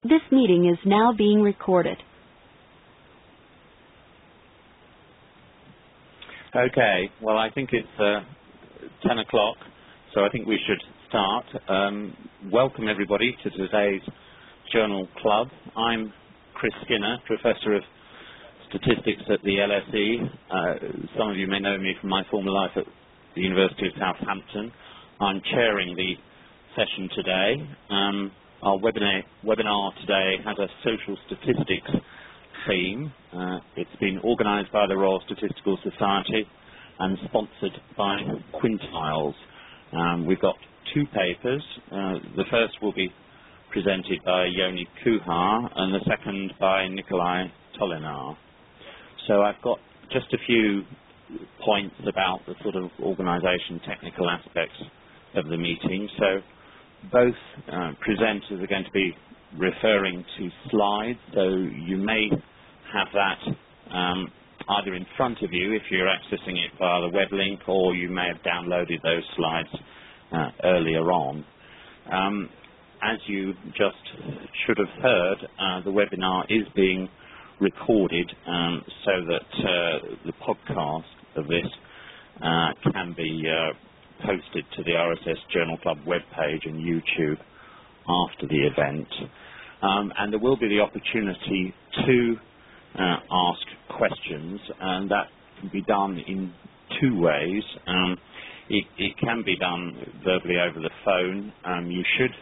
This meeting is now being recorded. Okay, well, I think it's 10 o'clock, so I think we should start. Welcome, everybody, to today's Journal Club. I'm Chris Skinner, Professor of Statistics at the LSE. Some of you may know me from my former life at the University of Southampton. I'm chairing the session today. Our webinar today has a social statistics theme. It's been organised by the Royal Statistical Society and sponsored by Quintiles. We've got two papers. The first will be presented by Jouni Kuha and the second by Nikolaj Tollenaar. So I've got just a few points about the sort of organisation technical aspects of the meeting. So both presenters are going to be referring to slides, so you may have that either in front of you if you're accessing it via the web link, or you may have downloaded those slides earlier on. As you just should have heard, the webinar is being recorded so that the podcast of this can be posted to the RSS Journal Club webpage and YouTube after the event. And there will be the opportunity to ask questions, and that can be done in two ways. It can be done verbally over the phone. You should,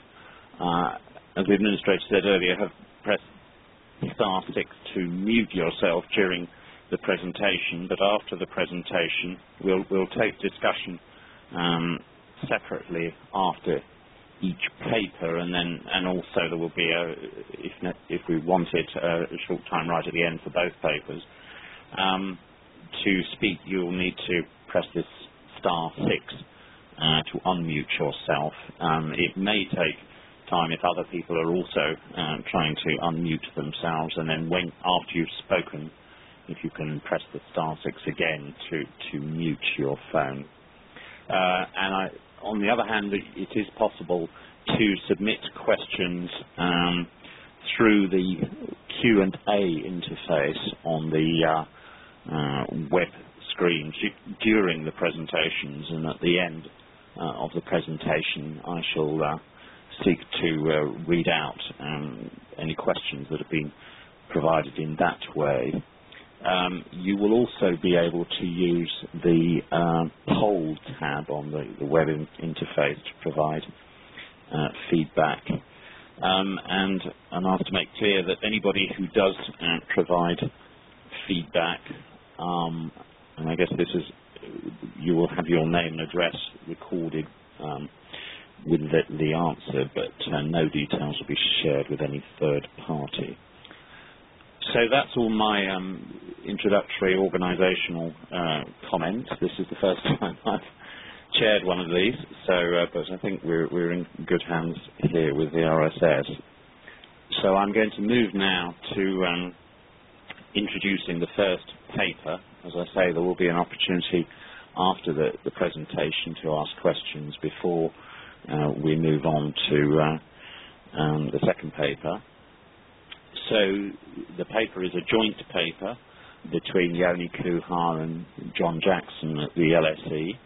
as the administrator said earlier, have pressed star 6 to mute yourself during the presentation, but after the presentation we'll take discussion separately after each paper, and also there will be if we wanted a short time right at the end for both papers. To speak, you'll need to press this star 6 to unmute yourself. It may take time if other people are also trying to unmute themselves, and then after you've spoken, if you can press the star 6 again to mute your phone. And on the other hand, it is possible to submit questions through the Q&A interface on the web screen during the presentations, and at the end of the presentation I shall seek to read out any questions that have been provided in that way. You will also be able to use the poll tab on the web interface to provide feedback. And I have to make clear that anybody who does provide feedback, and I guess you will have your name and address recorded with the answer, but no details will be shared with any third party. So that's all my introductory organisational comments. This is the first time I've chaired one of these, so but I think we're in good hands here with the RSS. So I'm going to move now to introducing the first paper. As I say, there will be an opportunity after the presentation to ask questions before we move on to the second paper. So the paper is a joint paper between Jouni Kuha and John Jackson at the LSE.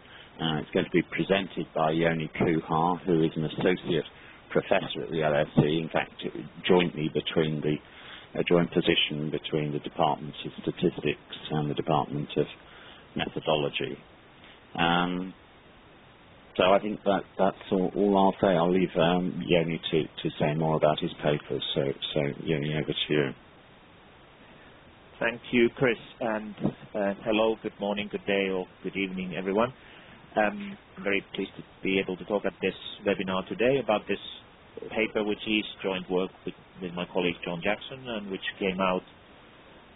It's going to be presented by Jouni Kuha, who is an associate professor at the LSE, in fact jointly between a joint position between the Department of Statistics and the Department of Methodology. So I think that's all I'll say. I'll leave Jouni to say more about his papers. So Jouni, over to you. Thank you, Chris, and hello, good morning, good day, or good evening, everyone. I'm very pleased to be able to talk at this webinar today about this paper, which is joint work with my colleague John Jackson, and which came out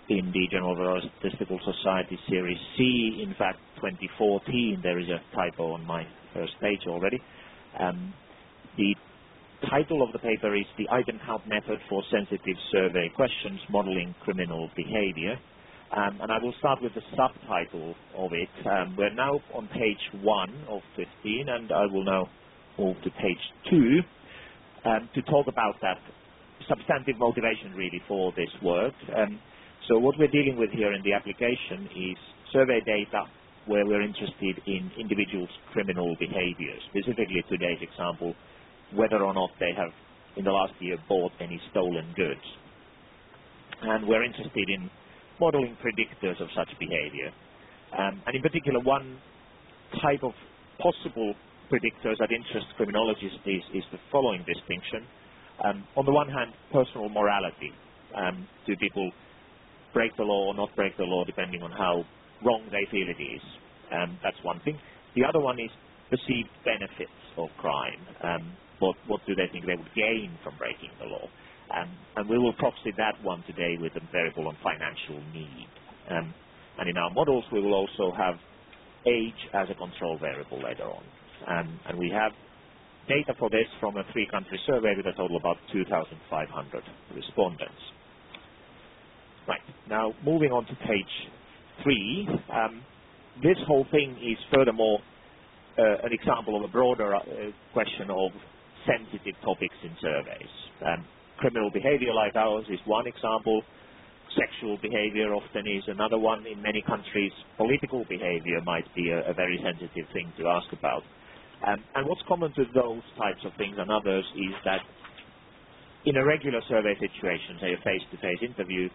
in the Journal of the Royal Statistical Society Series C, in fact 2014. There is a typo on my first page already. The title of the paper is The Item Count Method for Sensitive Survey Questions Modeling Criminal Behavior. And I will start with the subtitle of it. We're now on page 1 of 15, and I will now move to page 2 to talk about that substantive motivation really for this work. So what we're dealing with here in the application is survey data where we're interested in individuals' criminal behavior, specifically today's example, whether or not they have in the last year bought any stolen goods. And we're interested in modeling predictors of such behavior. And in particular, one type of possible predictors that interest criminologists is the following distinction. On the one hand, personal morality. Do people break the law or not break the law depending on how wrong they feel it is? That's one thing. The other one is perceived benefits of crime. What do they think they would gain from breaking the law? And we will proxy that one today with a variable on financial need. And in our models, we will also have age as a control variable later on. And we have data for this from a 3-country survey with a total of about 2,500 respondents. Right, now moving on to page 3. This whole thing is furthermore an example of a broader question of sensitive topics in surveys. Criminal behavior like ours is one example. Sexual behavior often is another one. In many countries, political behavior might be a very sensitive thing to ask about. And what's common to those types of things and others is that in a regular survey situation, say a face-to-face interview,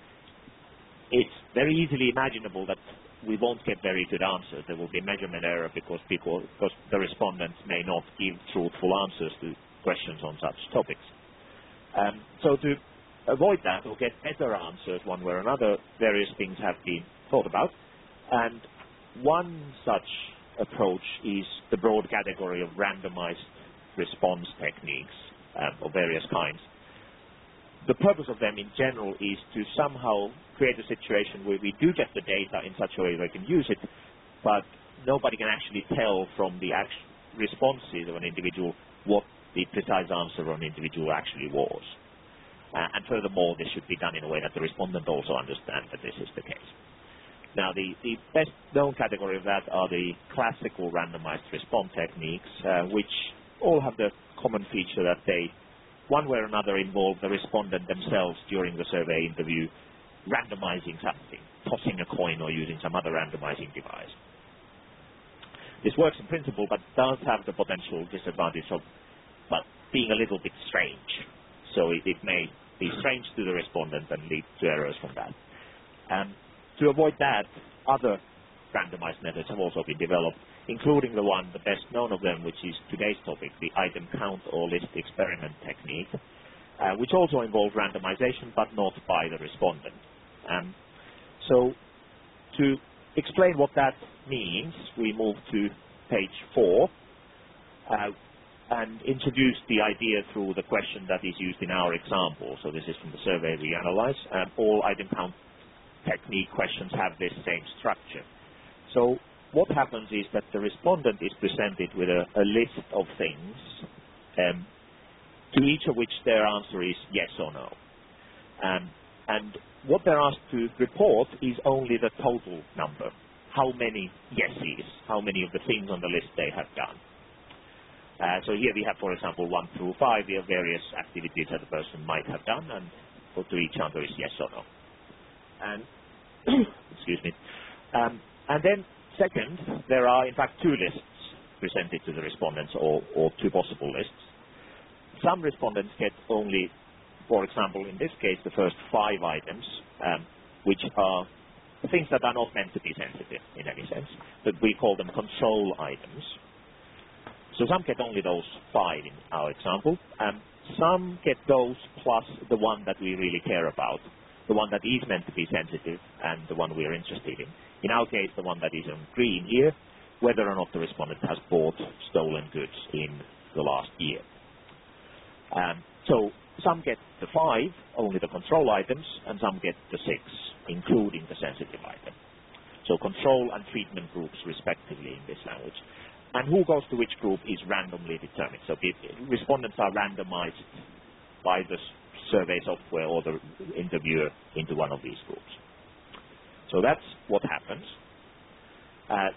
it's very easily imaginable that we won't get very good answers. There will be measurement error because the respondents may not give truthful answers to questions on such topics. So to avoid that or get better answers one way or another, various things have been thought about. And one such approach is the broad category of randomized response techniques of various kinds. The purpose of them in general is to somehow create a situation where we do get the data in such a way we can use it, but nobody can actually tell from the responses of an individual what the precise answer of an individual actually was. And furthermore, this should be done in a way that the respondent also understands that this is the case. Now, the best known category of that are the classical randomized response techniques, which all have the common feature that they, one way or another, involve the respondent themselves during the survey interview randomizing something, tossing a coin or using some other randomizing device. This works in principle, but does have the potential disadvantage of being a little bit strange. So it may be strange to the respondent and lead to errors from that. To avoid that, other randomized methods have also been developed, including the one, the best known of them, which is today's topic, the item count or list experiment technique, which also involves randomization, but not by the respondent. So to explain what that means, we move to page 4 and introduce the idea through the question that is used in our example. So this is from the survey we analyze. All item count technique questions have this same structure. So what happens is that the respondent is presented with a list of things, to each of which their answer is yes or no. And what they're asked to report is only the total number, how many yeses, how many of the things on the list they have done. So here we have, for example, 1 through 5, we have various activities that the person might have done, and to each answer is yes or no. And excuse me. And then second, there are in fact 2 lists presented to the respondents, or 2 possible lists. Some respondents get only, for example, in this case, the first 5 items, which are things that are not meant to be sensitive in any sense, but we call them control items. So some get only those 5 in our example. Some get those plus the one that we really care about, the one that is meant to be sensitive and the one we are interested in. In our case, the one that is on green here, whether or not the respondent has bought stolen goods in the last year. So some get the 5, only the control items, and some get the 6, including the sensitive item. So control and treatment groups respectively in this language. And who goes to which group is randomly determined. So respondents are randomized by the survey software or the interviewer into one of these groups. So that's what happens.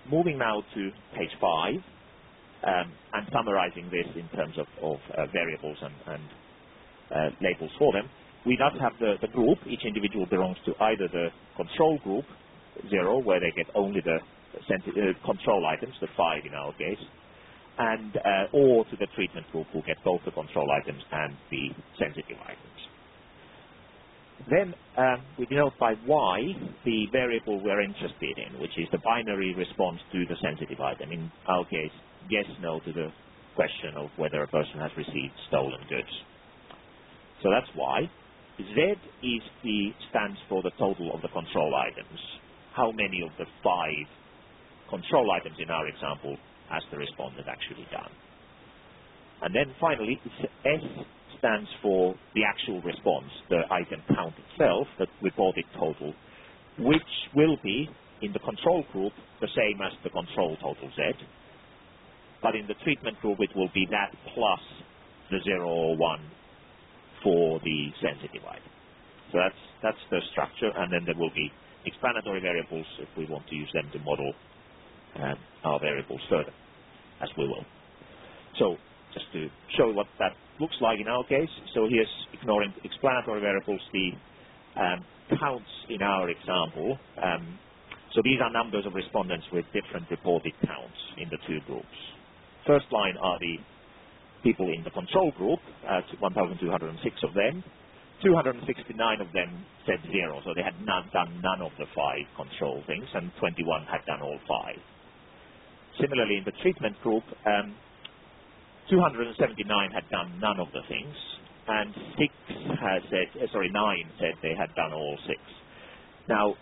Moving now to page 5 and summarizing this in terms of variables and labels for them. We thus have the group. Each individual belongs to either the control group, 0, where they get only the control items, the 5 in our case, and or to the treatment group, who get both the control items and the sensitive items. Then we denote by Y the variable we're interested in, which is the binary response to the sensitive item. In our case, yes, no to the question of whether a person has received stolen goods. So that's Y. Z stands for the total of the control items. How many of the 5 control items in our example has the respondent actually done? And then finally, S stands for the actual response, the item count itself, the reported total, which will be, in the control group, the same as the control total Z. But in the treatment group, it will be that plus the 0 or 1 for the sensitive item. So that's the structure, and then there will be explanatory variables if we want to use them to model our variables further, as we will. So just to show what that looks like in our case, so here's, ignoring explanatory variables, the counts in our example. So these are numbers of respondents with different reported counts in the 2 groups. First line are the people in the control group, 1,206 of them. 269 of them said 0, so they had done none of the 5 control things, and 21 had done all 5. Similarly, in the treatment group, 279 had done none of the things, and 9 said they had done all 6. Now,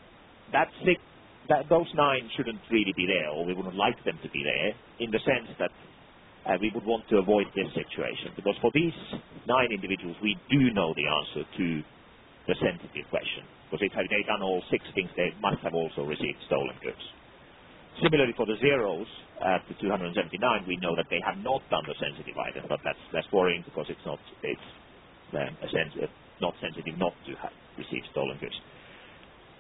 those 9 shouldn't really be there, or we wouldn't like them to be there, in the sense that we would want to avoid this situation, because for these 9 individuals, we do know the answer to the sensitive question, because if they done all 6 things, they must have also received stolen goods. Similarly, for the zeros, to 279, we know that they have not done the sensitive item, but that's less worrying because it's not sensitive not to have received stolen goods.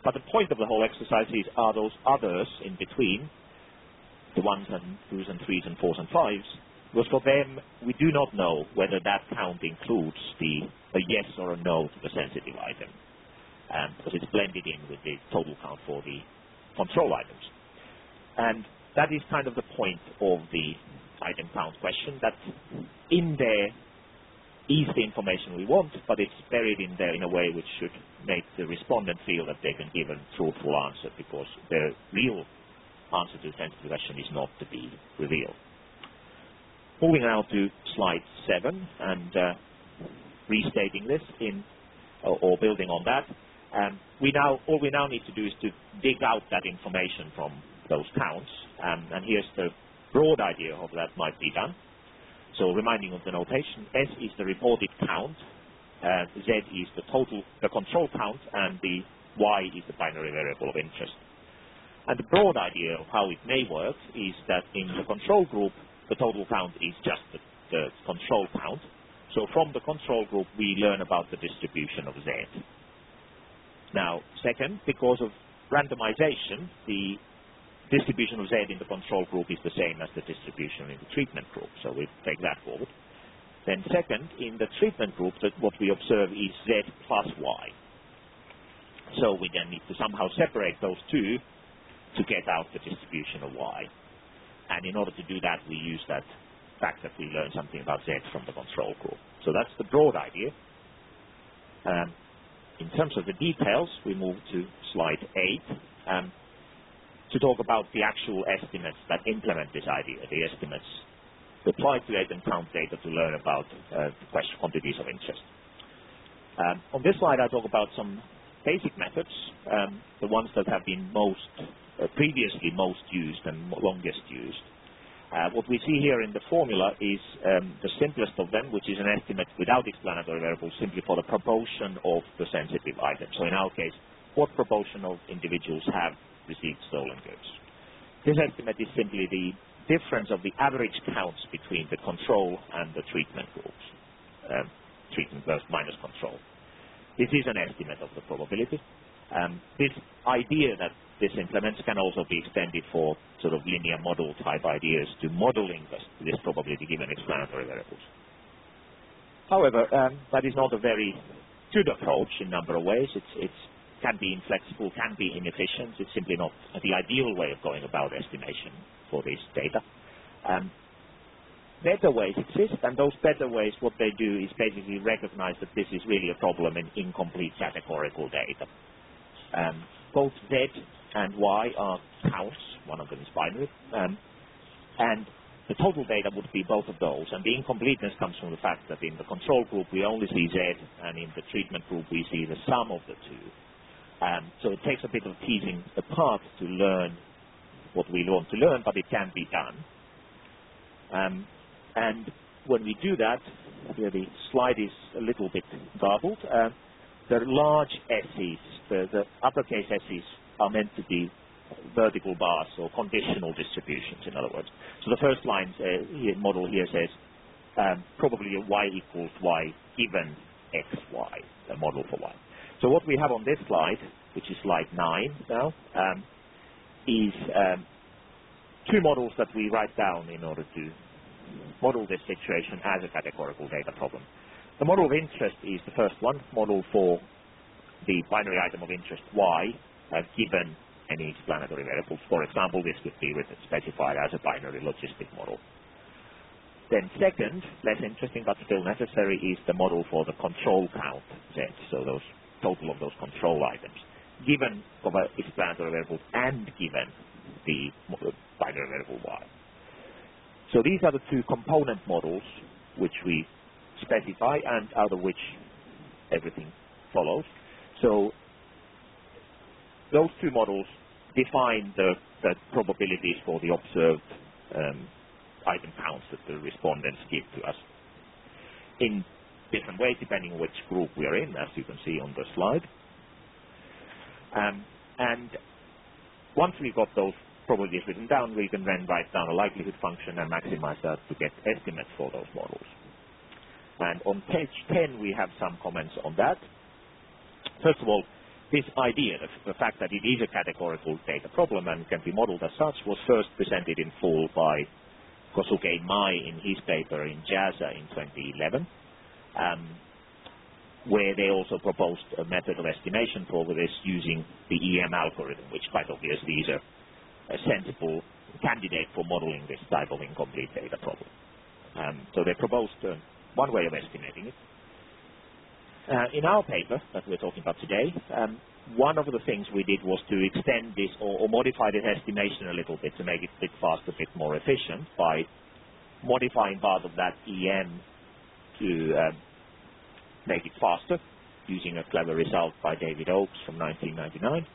But the point of the whole exercise is, are those others in between, the 1s and 2s and 3s and 4s and 5s, because for them, we do not know whether that count includes a yes or a no to the sensitive item, because it's blended in with the total count for the control items. And that is kind of the point of the item count question, that in there is the information we want, but it's buried in there in a way which should make the respondent feel that they've been given a truthful answer, because their real answer to the sensitive question is not to be revealed. Moving now to slide 7 and restating this or building on that. All we now need to do is to dig out that information from those counts, and here's the broad idea of that might be done. So reminding of the notation, S is the reported count, Z is the control count, and the Y is the binary variable of interest. And the broad idea of how it may work is that in the control group, the total count is just the control count. So from the control group, we learn about the distribution of Z. Now, second, because of randomization, the distribution of Z in the control group is the same as the distribution in the treatment group. So we take that forward. Then second, in the treatment group, what we observe is Z plus Y. So we then need to somehow separate those two to get out the distribution of Y. And in order to do that, we use that fact that we learned something about Z from the control group. So that's the broad idea. In terms of the details, we move to slide 8 to talk about the actual estimates that implement this idea, the estimates applied to item count data to learn about quantities of interest. On this slide, I talk about some basic methods, the ones that have been previously most used and longest used. What we see here in the formula is the simplest of them, which is an estimate without explanatory variables, simply for the proportion of the sensitive item. So in our case, what proportion of individuals have received stolen goods? This estimate is simply the difference of the average counts between the control and the treatment groups, treatment minus control. This is an estimate of the probability. This idea that this implements can also be extended for sort of linear model type ideas to modeling this probability given explanatory variables. However, that is not a very good approach in a number of ways. It can be inflexible, can be inefficient. It's simply not the ideal way of going about estimation for this data. Better ways exist, and those better ways, what they do is basically recognize that this is really a problem in incomplete categorical data. Both Z and Y are counts, one of them is binary, and the total data would be both of those, and the incompleteness comes from the fact that in the control group we only see Z, and in the treatment group we see the sum of the two. So it takes a bit of teasing apart to learn what we want to learn, but it can be done. And when we do that, here the slide is a little bit garbled. The large S's, the uppercase S's, are meant to be vertical bars or conditional distributions, in other words. So the first line model here says probably y equals y given xy, the model for y. So what we have on this slide, which is slide 9 now, is two models that we write down in order to model this situation as a categorical data problem. The model of interest is the first one, model for the binary item of interest y given any explanatory variables. For example, this would be specified as a binary logistic model. Then second, less interesting but still necessary, is the model for the control count Z, so those total of those control items, given explanatory variables and given the binary variable y. So these are the two component models which we specify and out of which everything follows. So those two models define the probabilities for the observed item counts that the respondents give to us in different ways depending on which group we are in, as you can see on the slide. And once we've got those probabilities written down, we can then write down a likelihood function and maximize that to get estimates for those models. And on page 10 we have some comments on that. First of all, this idea, the fact that it is a categorical data problem and can be modeled as such, was first presented in full by Kosuke Mai in his paper in JASA in 2011, where they also proposed a method of estimation for this using the EM algorithm, which quite obviously is a sensible candidate for modeling this type of incomplete data problem. So they proposed one way of estimating it. In our paper that we're talking about today, one of the things we did was to extend this or modify this estimation a little bit to make it a bit faster, a bit more efficient by modifying part of that EM to make it faster using a clever result by David Oakes from 1999.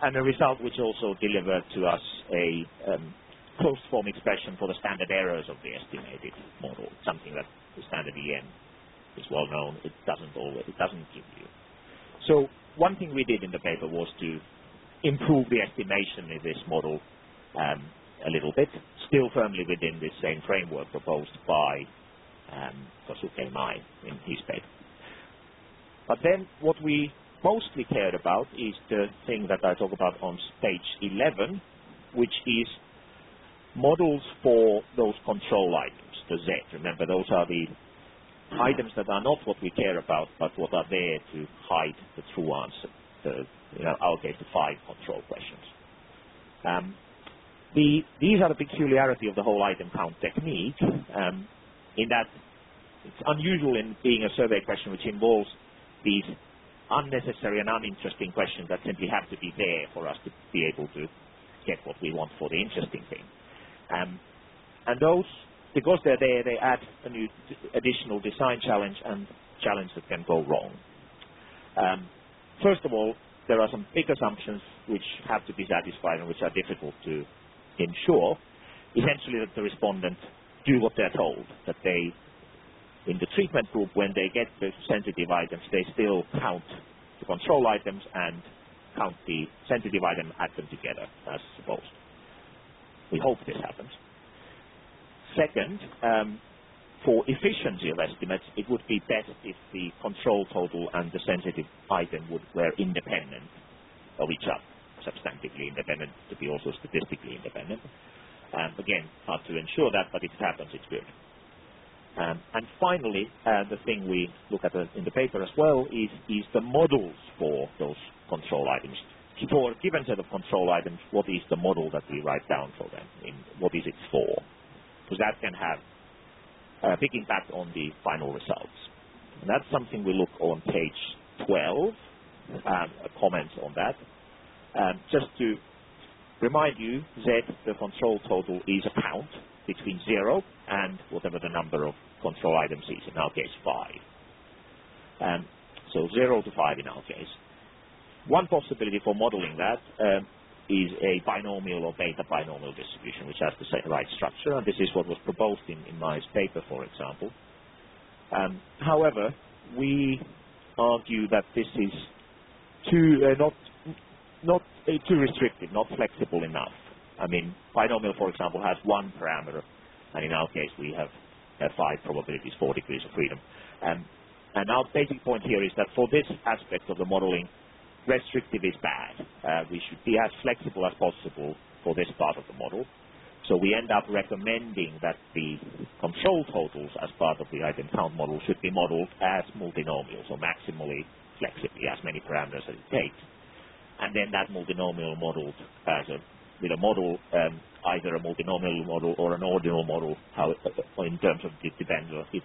And a result which also delivered to us a closed form expression for the standard errors of the estimated model, something that the standard EM is well known, it doesn't give you. So one thing we did in the paper was to improve the estimation in this model a little bit, still firmly within this same framework proposed by Kosuke Mai in his paper. But then what we mostly cared about is the thing that I talk about on page 11, which is models for those control items, the Z. Remember, those are the items that are not what we care about, but what are there to hide the true answer, in our case, the 5 control questions. These are the peculiarity of the whole item count technique, in that it's unusual in being a survey question which involves these unnecessary and uninteresting questions that simply have to be there for us to be able to get what we want for the interesting thing. And those, because they're there, they add a new additional design challenge and challenge that can go wrong. First of all, there are some big assumptions which have to be satisfied and which are difficult to ensure. Essentially that the respondents do what they're told, that they, in the treatment group, when they get the sensitive items, they still count the control items and count the sensitive item, add them together as supposed. We hope this happens. Second, for efficiency of estimates, it would be best if the control total and the sensitive item were independent of each other, substantively independent, to be also statistically independent. Again, hard to ensure that, but if it happens, it's good. And finally, the thing we look at in the paper as well is the models for those control items. For a given set of control items, what is the model that we write down for them? What is it for? Because that can have a big impact on the final results. And that's something we look on page 12, comments on that. Just to remind you, Z, the control total, is a count between 0 and whatever the number of control items is, in our case 5. So 0 to 5 in our case. One possibility for modeling that is a binomial or beta binomial distribution, which has the right structure, and this is what was proposed in my paper, for example. However, we argue that this is not too restrictive, not flexible enough. I mean, binomial, for example, has one parameter, and in our case we have 5 probabilities, 4 degrees of freedom. And our basic point here is that for this aspect of the modeling, restrictive is bad. We should be as flexible as possible for this part of the model. So we end up recommending that the control totals as part of the item count model should be modeled as multinomials, or maximally flexibly, as many parameters as it takes. And then that multinomial modeled with a model, either a multinomial model or an ordinal model, in terms of its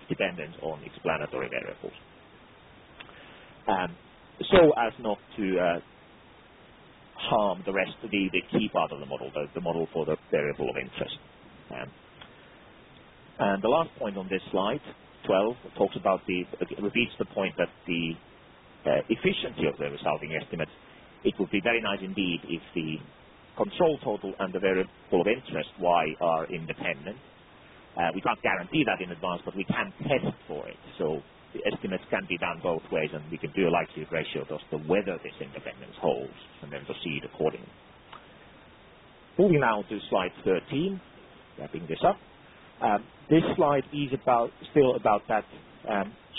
dependence on explanatory variables. So as not to harm the rest of the key part of the model, the model for the variable of interest. And the last point on this slide, 12, talks about repeats the point that the efficiency of the resulting estimate, it would be very nice indeed if the control total and the variable of interest, y, are independent. We can't guarantee that in advance, but we can test for it. So the estimates can be done both ways, and we can do a likelihood ratio as to whether this independence holds, and then proceed accordingly. Moving now to slide 13, wrapping this up. This slide is still about that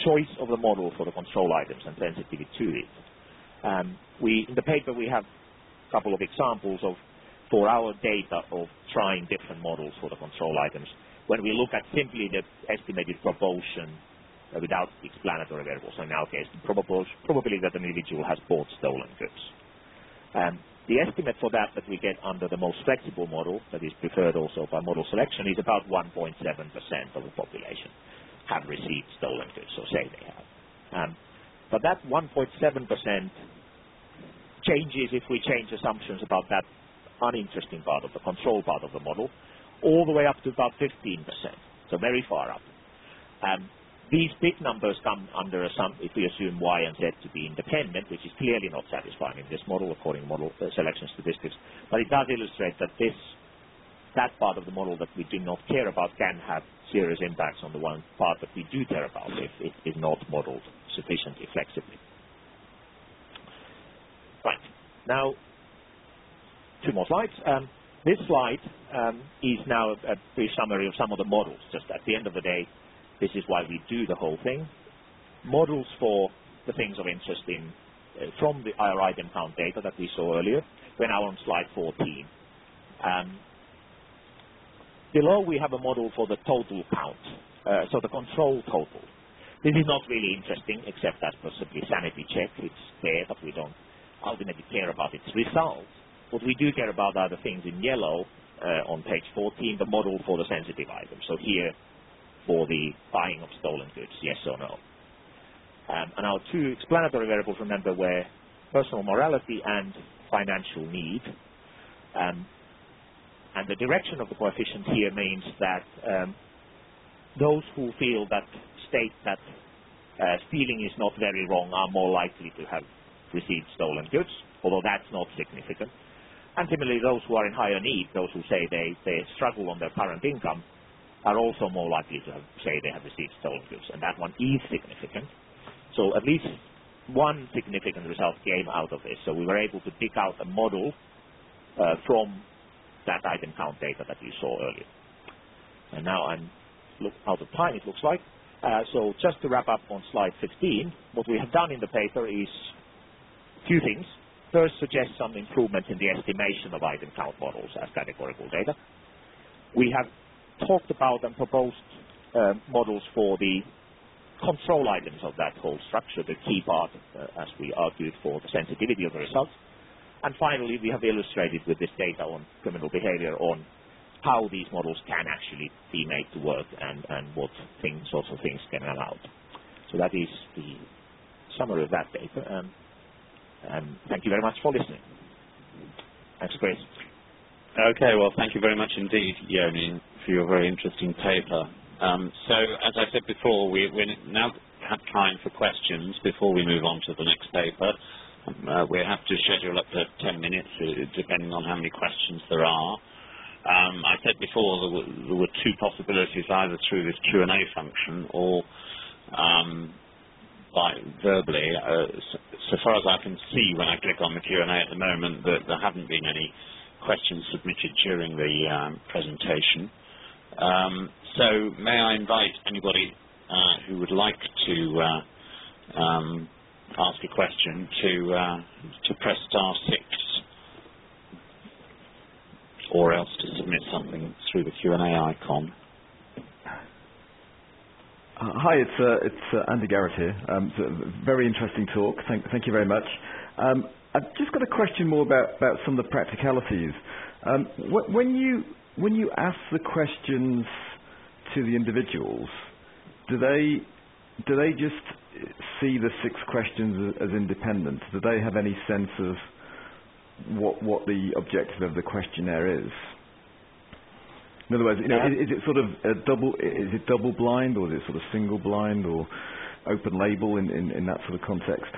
choice of the model for the control items and sensitivity to it. In the paper we have a couple of examples for our data of trying different models for the control items. When we look at simply the estimated proportion without explanatory variables, so in our case, the probability that an individual has bought stolen goods. The estimate for that we get under the most flexible model, that is preferred also by model selection, is about 1.7% of the population have received stolen goods, or say they have. But that 1.7% changes if we change assumptions about that uninteresting part of the control part of the model, all the way up to about 15%, so very far up. These big numbers come under if we assume Y and Z to be independent, which is clearly not satisfying in this model according to model selection statistics, but it does illustrate that that part of the model that we do not care about can have serious impacts on the one part that we do care about if it is not modeled sufficiently flexibly. Right. Now, 2 more slides. This slide is now a brief summary of some of the models. Just at the end of the day, this is why we do the whole thing. Models for the things of interest from our item count data that we saw earlier. We're now on slide 14. Below we have a model for the total count, so the control total. This is not really interesting, except as possibly sanity check. It's there, but we don't ultimately care about its results. What we do care about are the things in yellow on page 14, the model for the sensitive items. So here, for the buying of stolen goods, yes or no. And our 2 explanatory variables, remember, were personal morality and financial need. And the direction of the coefficient here means that those who state that stealing is not very wrong are more likely to have received stolen goods, although that's not significant. And similarly, those who are in higher need, those who say they struggle on their current income, are also more likely to say they have received stolen goods, and that one is significant. So at least one significant result came out of this. So we were able to pick out a model from that item count data that you saw earlier. And now I'm out of time, it looks like. So just to wrap up on slide 15, what we have done in the paper is a few things. First, suggest some improvements in the estimation of item count models as categorical data. We have talked about and proposed models for the control items of that whole structure, the key part, as we argued, for the sensitivity of the results. And finally, we have illustrated with this data on criminal behavior on how these models can actually be made to work and what sorts of things can allow. So that is the summary of that paper. And thank you very much for listening. Thanks, Chris. Okay, well, thank you very much indeed, Jouni, for your very interesting paper. So, as I said before, we now have time for questions before we move on to the next paper. We have to schedule up to 10 minutes, depending on how many questions there are. I said before there were two possibilities, either through this Q&A function or by verbally. So far as I can see when I click on the Q&A at the moment, that there haven't been any questions submitted during the presentation. So may I invite anybody who would like to ask a question to press *6, or else to submit something through the Q&A icon. Hi, it's Andy Garrett here. It's a very interesting talk. Thank you very much. I've just got a question more about some of the practicalities. When you ask the questions to the individuals, do they just see the 6 questions as independent? Do they have any sense of what the objective of the questionnaire is? In other words, is it sort of is it double blind, or is it sort of single blind, or open label in that sort of context?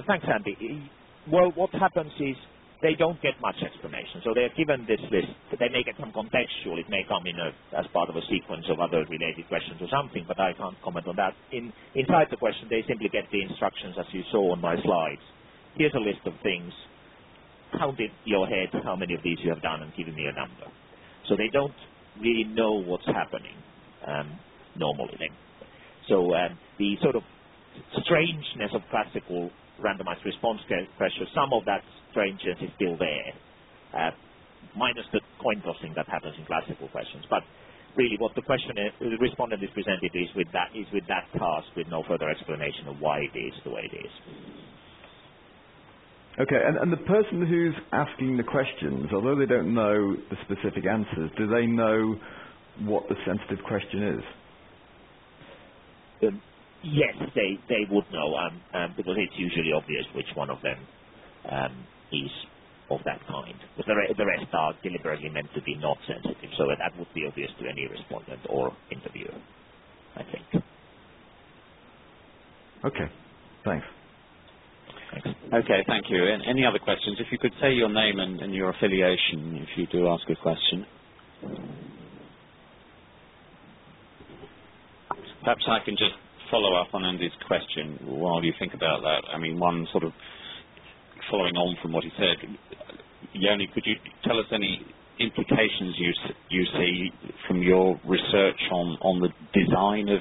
Thanks, Andy. Well, what happens is they don't get much explanation. So they're given this list. They may get some contextual. It may come in as part of a sequence of other related questions or something, but I can't comment on that. Inside the question, they simply get the instructions as you saw on my slides. Here's a list of things. Count in your head how many of these you have done and give me a number. So they don't really know what's happening normally. So the sort of strangeness of classical randomized response pressure, some of that strangeness is still there, minus the coin tossing that happens in classical questions. But really what the respondent is presented is with that task, with no further explanation of why it is the way it is. Okay, and the person who's asking the questions, although they don't know the specific answers, do they know what the sensitive question is? Yes, they would know, because it's usually obvious which one of them is of that kind. But the rest are deliberately meant to be not sensitive, so that would be obvious to any respondent or interviewer, I think. Okay, thanks. Okay, thank you. Any other questions? If you could say your name and your affiliation if you do ask a question. Perhaps I can just follow up on Andy's question while you think about that. I mean, one sort of following on from what he said, Jouni, could you tell us any implications you see from your research on the design of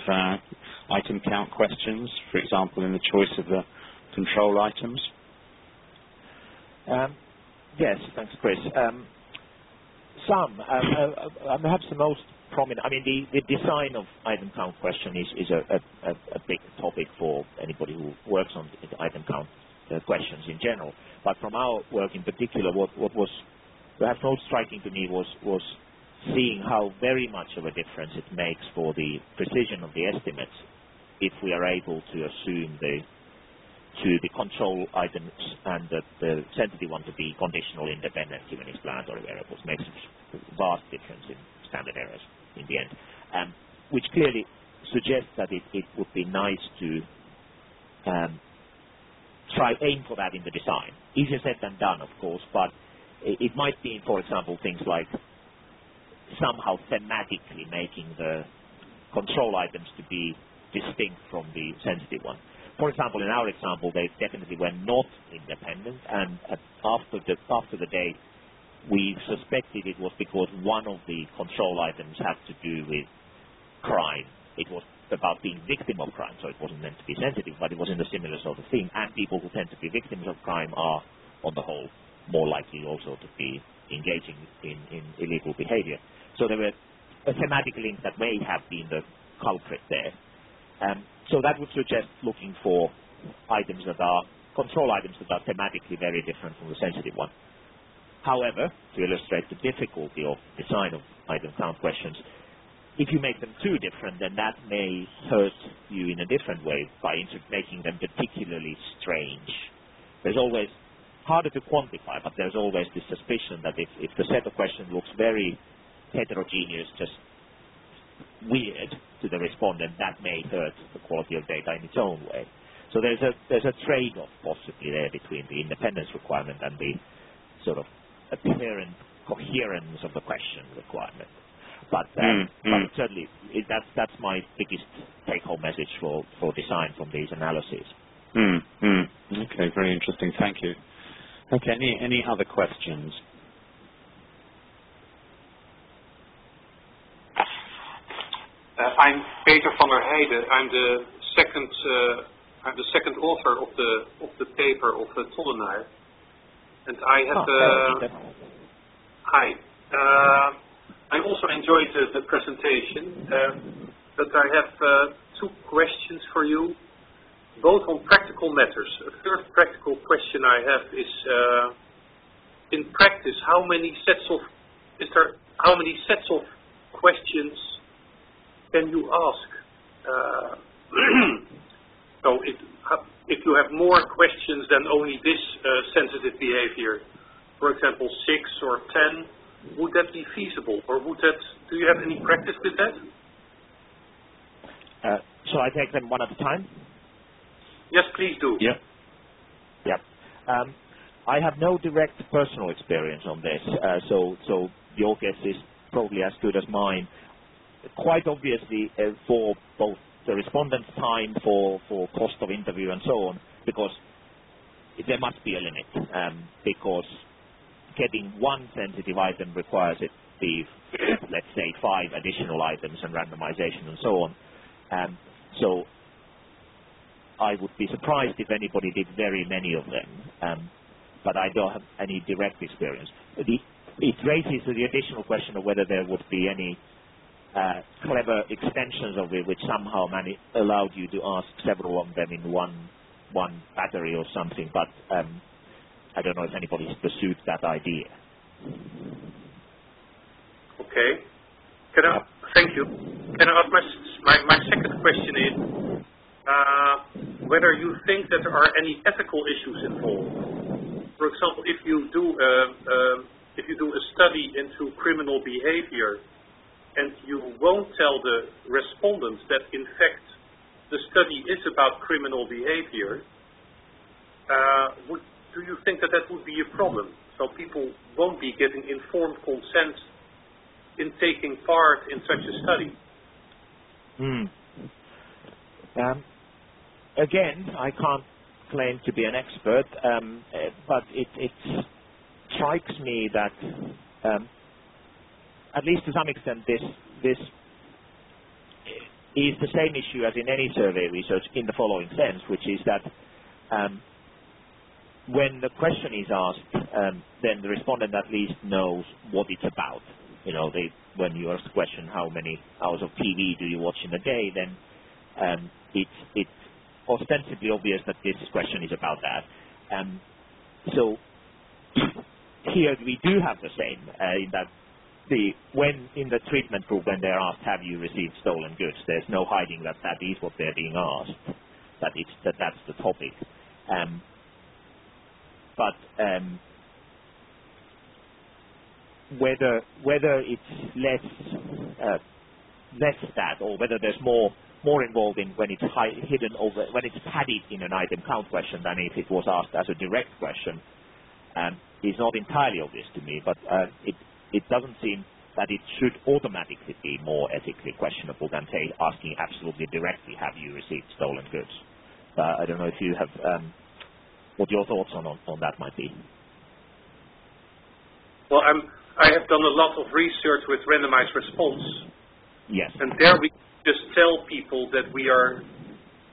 item count questions, for example, in the choice of the control items? Yes, thanks, Chris. Perhaps the most prominent. I mean, the design of item count question is a big topic for anybody who works on the item count questions in general. But from our work in particular, what was perhaps most striking to me was seeing how very much of a difference it makes for the precision of the estimates if we are able to assume the control items and the sensitive one to be conditional independent given explanatory variables. Makes a vast difference in standard errors in the end, which clearly suggests that it would be nice to aim for that in the design. Easier said than done, of course, but it might be, for example, things like somehow thematically making the control items to be distinct from the sensitive one. For example, in our example, they definitely were not independent, and after the date, we suspected it was because one of the control items had to do with crime. It was about being victim of crime, so it wasn't meant to be sensitive, but it was in a similar sort of thing. And people who tend to be victims of crime are, on the whole, more likely also to be engaging in illegal behavior. So there were a thematic link that may have been the culprit there. So that would suggest looking for items that are control items that are thematically very different from the sensitive one. However, to illustrate the difficulty of design of item count questions, if you make them too different, then that may hurt you in a different way by making them particularly strange. There's always, harder to quantify, but there's always this suspicion that if the set of questions looks very heterogeneous, just weird to the respondent, that may hurt the quality of data in its own way. So there's a trade-off possibly there between the independence requirement and the sort of apparent coherence of the question requirement. But certainly that's my biggest take-home message for design from these analyses. Okay, very interesting. Thank you. Okay, any other questions? I'm Peter van der Heijden. I'm the second author of the paper of Tollenaar, and I have. Hi. I also enjoyed the presentation, but I have two questions for you, both on practical matters. A first practical question I have is, in practice, how many sets of questions can you ask? So if you have more questions than only this sensitive behavior, for example 6 or 10, would that be feasible, or do you have any practice with that? Shall I take them one at a time? Yes, please do. Yep. I have no direct personal experience on this, so your guess is probably as good as mine. Quite obviously, for both the respondent's time, for cost of interview and so on, because there must be a limit, because getting one sensitive item requires it be, let's say, 5 additional items and randomization and so on. So I would be surprised if anybody did very many of them, but I don't have any direct experience. It raises the additional question of whether there would be any clever extensions of it which somehow allowed you to ask several of them in one battery or something, but I don't know if anybody's pursued that idea. Okay. Thank you. Can I ask my second question is whether you think that there are any ethical issues involved. For example, if you do a study into criminal behavior and you won't tell the respondents that in fact the study is about criminal behavior, do you think that would be a problem? So people won't be getting informed consent in taking part in such a study. Again, I can't claim to be an expert, but it strikes me that at least to some extent this is the same issue as in any survey research in the following sense, which is that when the question is asked, then the respondent at least knows what it's about. You know, when you ask the question, how many hours of TV do you watch in a day, then it's ostensibly obvious that this question is about that. So here we do have the same, in that when in the treatment group, when they're asked, have you received stolen goods, there's no hiding that is what they're being asked, that's the topic. But whether it's less that, or whether there's more involved in when it's hidden over, when it's padded in an item count question than if it was asked as a direct question, is not entirely obvious to me. But it doesn't seem that it should automatically be more ethically questionable than, say, asking absolutely directly, have you received stolen goods? I don't know if you have, what your thoughts on that might be. Well, I have done a lot of research with randomized response. Yes. And there we just tell people that we are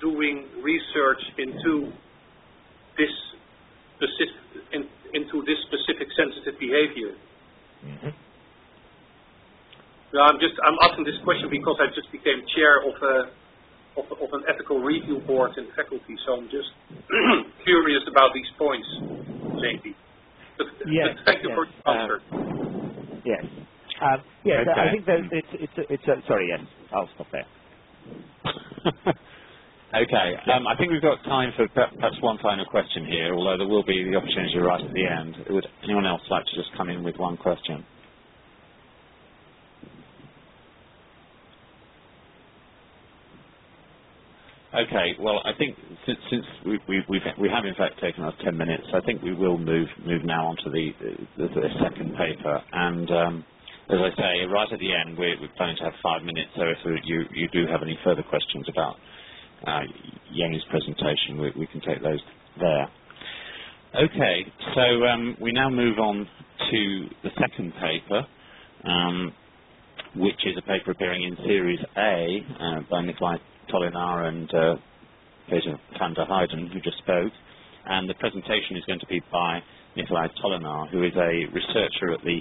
doing research into this specific sensitive behavior. I'm asking this question because I just became chair of an ethical review board in faculty, so I'm just curious about these points, lately. But thank you for the answer. Yes. Yes, okay. I think that it's sorry, yes, I'll stop there. Okay, I think we've got time for perhaps one final question here, although there will be the opportunity right at the end. Would anyone else like to just come in with one question? Okay, well, I think since we have in fact taken us 10 minutes, I think we will move now on to the second paper. And as I say, right at the end, we're planning to have 5 minutes. So if you do have any further questions about Jouni's presentation, we can take those there. Okay, so we now move on to the second paper, which is a paper appearing in Series A by Nikolaj Tollenaar and Peter van der Heijden, who just spoke. And the presentation is going to be by Nikolaj Tollenaar, who is a researcher at the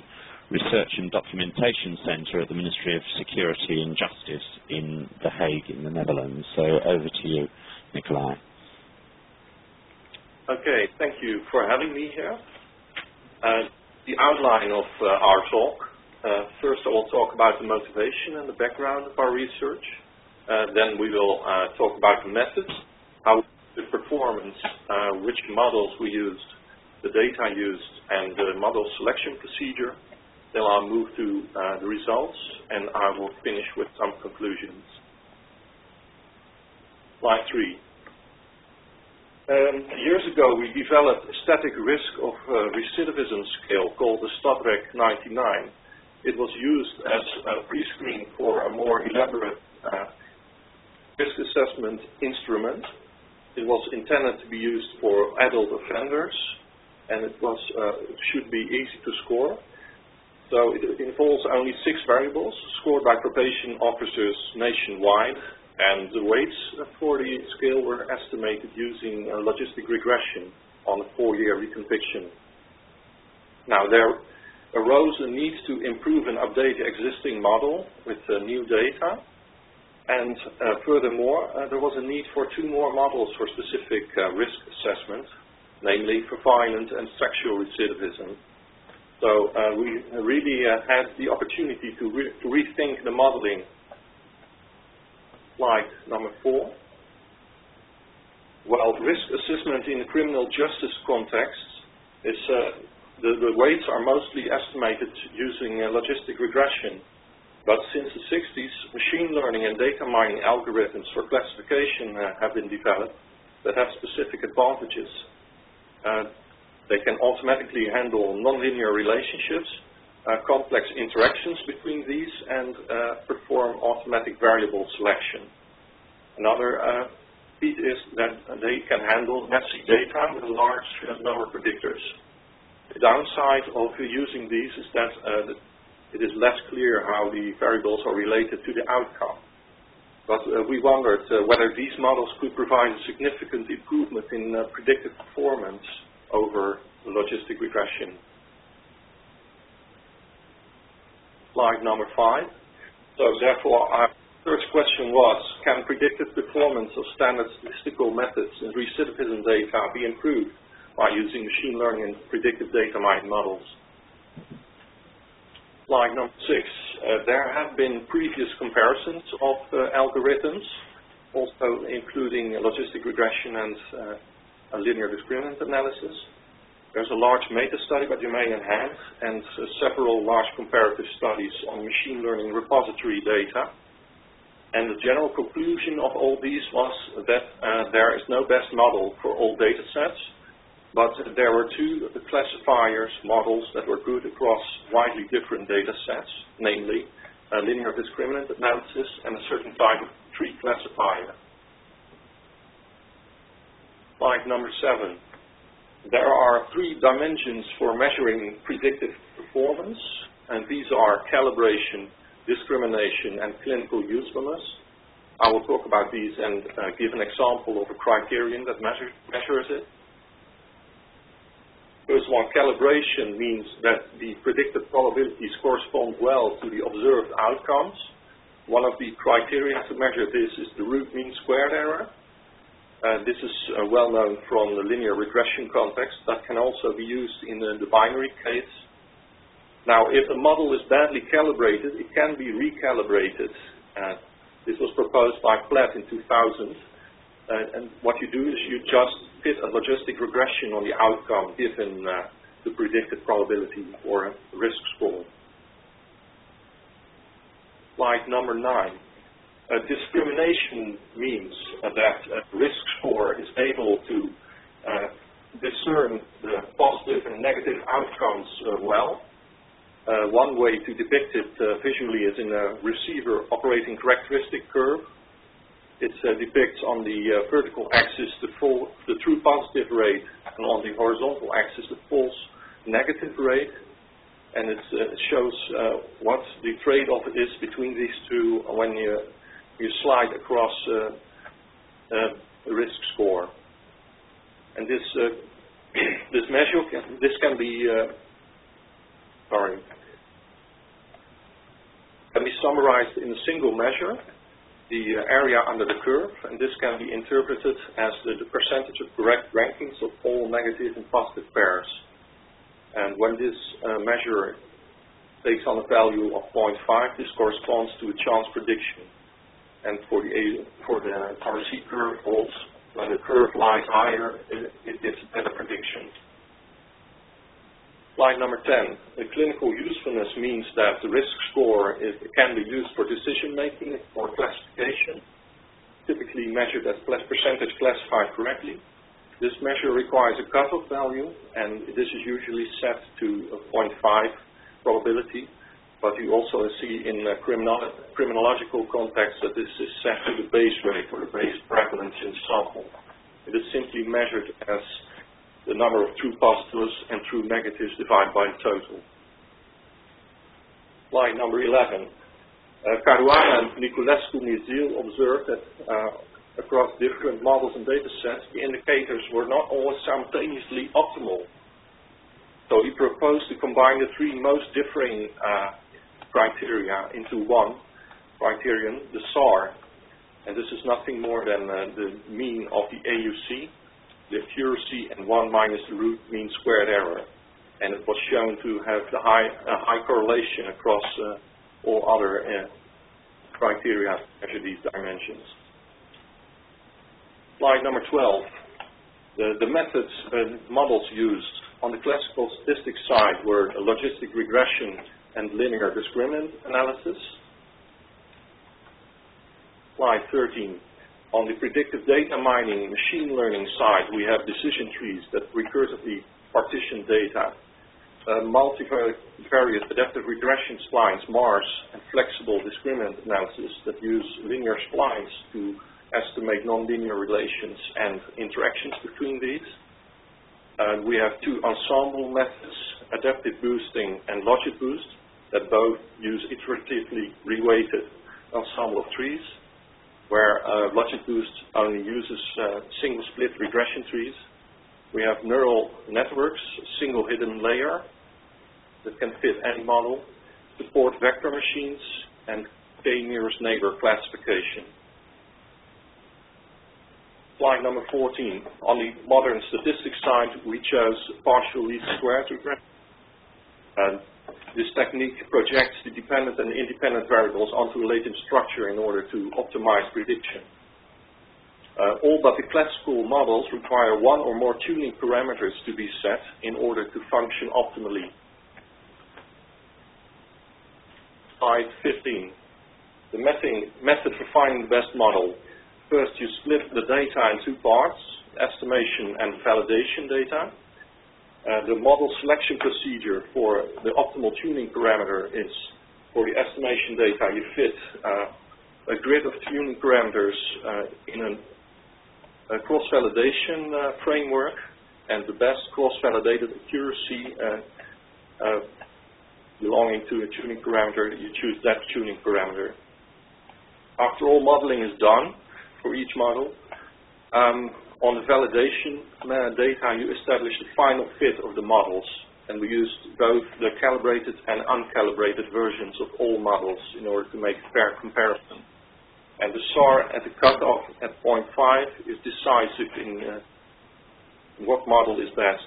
Research and Documentation Centre at the Ministry of Security and Justice in The Hague in the Netherlands. So over to you, Nikolaj. Okay, thank you for having me here. The outline of our talk. First I will talk about the motivation and the background of our research. Then we will talk about the methods, how the performance, which models we used, the data used, and the model selection procedure. Then I'll move to the results, and I will finish with some conclusions. Slide 3. Years ago, we developed a static risk of recidivism scale called the StatRec 99. It was used as a pre-screen for a more elaborate risk assessment instrument. It was intended to be used for adult offenders, and it should be easy to score. So it involves only 6 variables scored by probation officers nationwide, and the weights for the scale were estimated using logistic regression on a 4-year reconviction. Now there arose a need to improve and update the existing model with new data, and furthermore there was a need for 2 more models for specific risk assessment, namely for violent and sexual recidivism. So we really had the opportunity to rethink the modeling. Slide number 4. Well, risk assessment in the criminal justice context is the weights are mostly estimated using logistic regression. But since the 60s, machine learning and data mining algorithms for classification have been developed that have specific advantages. They can automatically handle nonlinear relationships, complex interactions between these, and perform automatic variable selection. Another feat is that they can handle messy data with a large number of predictors. The downside of using these is that it is less clear how the variables are related to the outcome. But we wondered whether these models could provide a significant improvement in predictive performance over logistic regression. Slide number 5. So therefore our first question was, can predictive performance of standard statistical methods in recidivism data be improved by using machine learning and predictive data mining models? Slide number 6. There have been previous comparisons of algorithms, also including logistic regression and a linear discriminant analysis. There's a large meta-study by Jouni and several large comparative studies on machine learning repository data. And the general conclusion of all these was that there is no best model for all data sets, but there were 2 classifiers models that were good across widely different data sets, namely a linear discriminant analysis and a certain type of tree classifier. Slide number 7. There are 3 dimensions for measuring predictive performance, and these are calibration, discrimination, and clinical usefulness. I will talk about these and give an example of a criterion that measures it. First one, calibration means that the predicted probabilities correspond well to the observed outcomes. One of the criteria to measure this is the root mean squared error. This is well known from the linear regression context, but can also be used in the binary case. Now, if a model is badly calibrated, it can be recalibrated. This was proposed by Platt in 2000. And what you do is you just fit a logistic regression on the outcome given the predicted probability or a risk score. Slide number 9. Discrimination means that a risk score is able to discern the positive and negative outcomes well. One way to depict it visually is in a receiver operating characteristic curve. It depicts on the vertical axis the true positive rate, and on the horizontal axis the false negative rate. And it shows what the trade-off is between these two when you slide across a risk score. And this measure can be summarized in a single measure, the area under the curve, and this can be interpreted as the percentage of correct rankings of all negative and positive pairs. And when this measure takes on a value of 0.5, this corresponds to a chance prediction. And for the RC curve holds, when the curve lies higher, it gives a better prediction. Slide number 10. The clinical usefulness means that the risk score can be used for decision making or classification, typically measured as percentage classified correctly. This measure requires a cutoff value, and this is usually set to a 0.5 probability, but you also see in criminological context that this is set to the base rate or the base prevalence in sample. It is simply measured as the number of true positives and true negatives divided by the total. Slide number 11. Caruana and Niculescu observed that across different models and data sets, the indicators were not always simultaneously optimal. So he proposed to combine the three most differing criteria into one criterion, the SAR. And this is nothing more than the mean of the AUC, the accuracy, and 1 minus the root mean squared error. And it was shown to have a high correlation across all other criteria to measure these dimensions. Slide number 12. The methods and models used on the classical statistics side were a logistic regression and linear discriminant analysis. Slide 13. On the predictive data mining machine learning side, we have decision trees that recursively partition data, multivariate adaptive regression splines, MARS, and flexible discriminant analysis that use linear splines to estimate nonlinear relations and interactions between these. We have two ensemble methods, adaptive boosting and logic boost, that both use iteratively reweighted ensemble of trees, where logic boost only uses single split regression trees. We have neural networks, single hidden layer that can fit any model, support vector machines, and k-nearest neighbor classification. Slide number 14. On the modern statistics side, we chose partial least squared regression. This technique projects the dependent and independent variables onto a latent structure in order to optimize prediction. All but the classical models require one or more tuning parameters to be set in order to function optimally. Slide 15. The method for finding the best model. First, you split the data in two parts, estimation and validation data. The model selection procedure for the optimal tuning parameter is, for the estimation data, you fit a grid of tuning parameters in a cross-validation framework, and the best cross-validated accuracy belonging to a tuning parameter, you choose that tuning parameter. After all modeling is done for each model, On the validation data, you establish the final fit of the models, and we used both the calibrated and uncalibrated versions of all models in order to make a fair comparison. And the SAR at the cutoff at 0.5 is decisive in what model is best.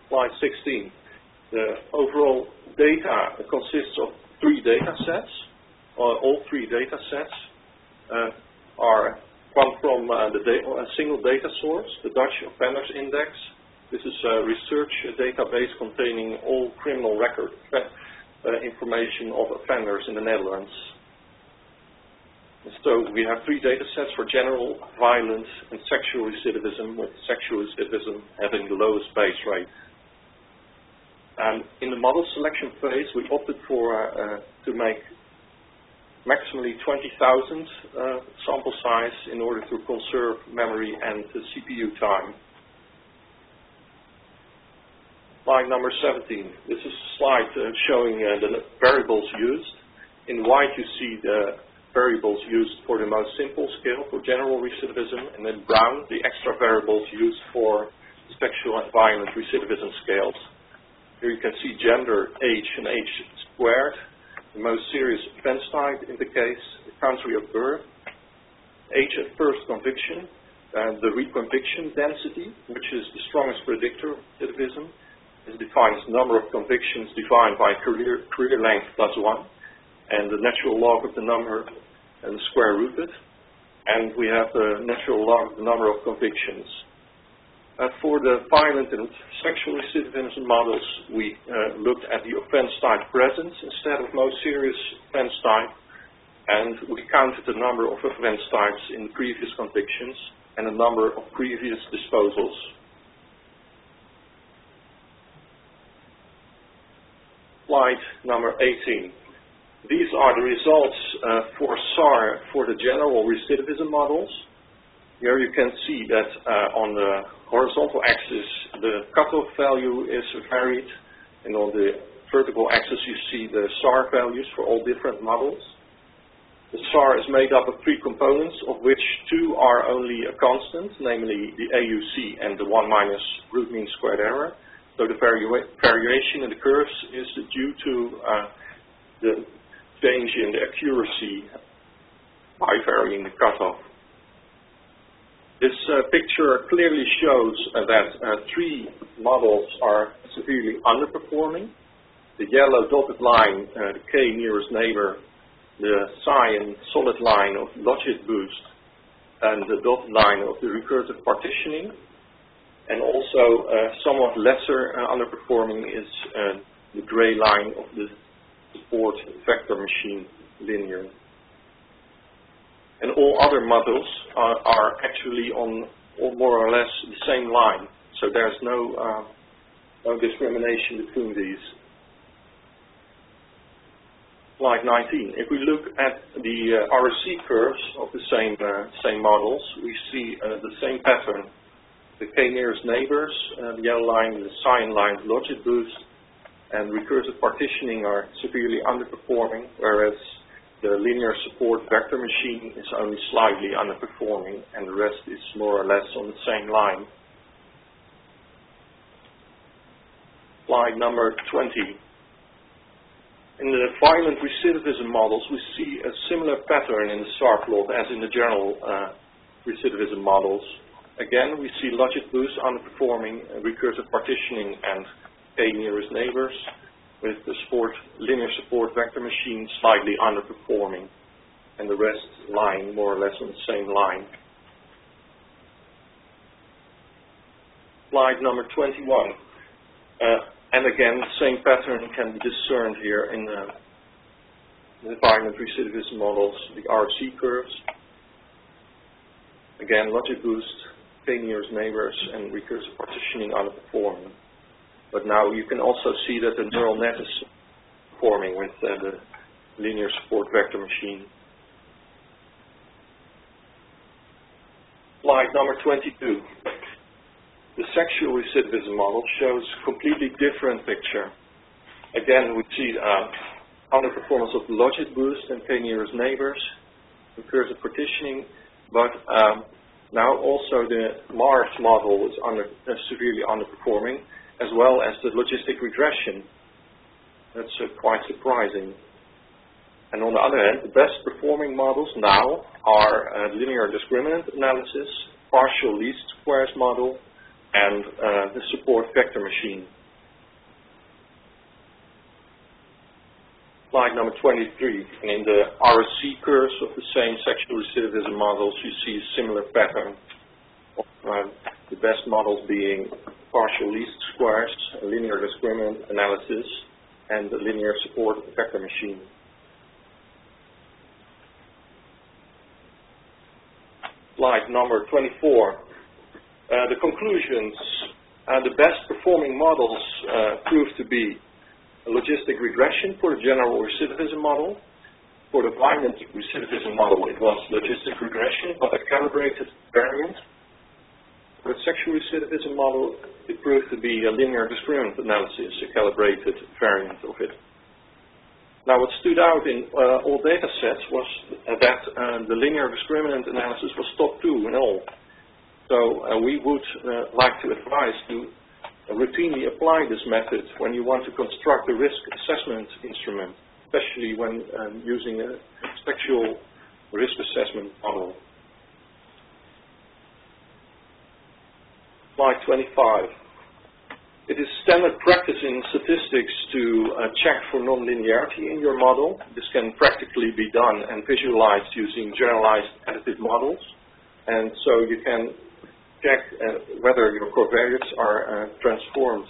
Slide 16. The overall data consists of 3 data sets. All 3 data sets come from a single data source, the Dutch Offenders Index. This is a research database containing all criminal record information of offenders in the Netherlands. So we have 3 data sets for general, violent, and sexual recidivism, with sexual recidivism having the lowest base rate. And in the model selection phase, we opted for to make maximally 20,000 sample size in order to conserve memory and CPU time. Slide number 17. This is a slide showing the variables used. In white you see the variables used for the most simple scale for general recidivism, and in brown the extra variables used for sexual and violent recidivism scales. Here you can see gender, age, and age squared. The most serious offense type in the case, the country of birth, age at first conviction, the reconviction density, which is the strongest predictor of recidivism. It defines number of convictions defined by career length plus 1, and the natural log of the number and the square rooted. And we have the natural log of the number of convictions. For the violent and sexual recidivism models, we looked at the offense type presence instead of most serious offense type, and we counted the number of offense types in previous convictions and the number of previous disposals. Slide number 18. These are the results for SAR for the general recidivism models. Here you can see that on the horizontal axis the cutoff value is varied, and on the vertical axis you see the SAR values for all different models. The SAR is made up of 3 components, of which 2 are only a constant, namely the AUC and the 1 minus root mean squared error. So the variation in the curves is due to the change in the accuracy by varying the cutoff. This picture clearly shows that 3 models are severely underperforming. The yellow dotted line, the K nearest neighbor, the cyan solid line of logic boost, and the dotted line of the recursive partitioning. And also somewhat lesser underperforming is the gray line of the support vector machine linear. And all other models are actually on more or less the same line. So there's no discrimination between these. Slide 19. If we look at the RSC curves of the same models, we see the same pattern. The K nearest neighbors, the yellow line, the cyan line, logic boost, and recursive partitioning are severely underperforming, whereas the linear support vector machine is only slightly underperforming, and the rest is more or less on the same line. Slide number 20. In the violent recidivism models, we see a similar pattern in the SAR plot as in the general recidivism models. Again, we see logic boost underperforming, recursive partitioning, and K nearest neighbors, with the linear support vector machine slightly underperforming, and the rest lying more or less on the same line. Slide number 21. And again, the same pattern can be discerned here in the violent recidivism models, the RSC curves. Again, logic boost, K nearest neighbors, and recursive partitioning underperforming. But now you can also see that the neural net is forming with the linear support vector machine. Slide number 22. The sexual recidivism model shows a completely different picture. Again, we see underperformance of logic boost and K nearest neighbors, recursive partitioning, but Now also the Mars model is severely underperforming, as well as the logistic regression. That's quite surprising. And on the other hand, the best performing models now are linear discriminant analysis, partial least squares model, and the support vector machine. Slide number 23. And in the RSC curves of the same sexual recidivism models, you see a similar pattern of the best models being partial least squares, linear discriminant analysis, and the linear support vector machine. Slide number 24. The conclusions. The best performing models proved to be a logistic regression for the general recidivism model. For the violent recidivism model, it was logistic regression, but a calibrated variant. For the sexual recidivism model, it proved to be a linear discriminant analysis, a calibrated variant of it. Now, what stood out in all data sets was that the linear discriminant analysis was top 2 in all. So we would like to advise to routinely apply this method when you want to construct a risk assessment instrument, especially when using a sexual risk assessment model. Slide 25. It is standard practice in statistics to check for nonlinearity in your model. This can practically be done and visualized using generalized additive models. And so you can check whether your covariates are transformed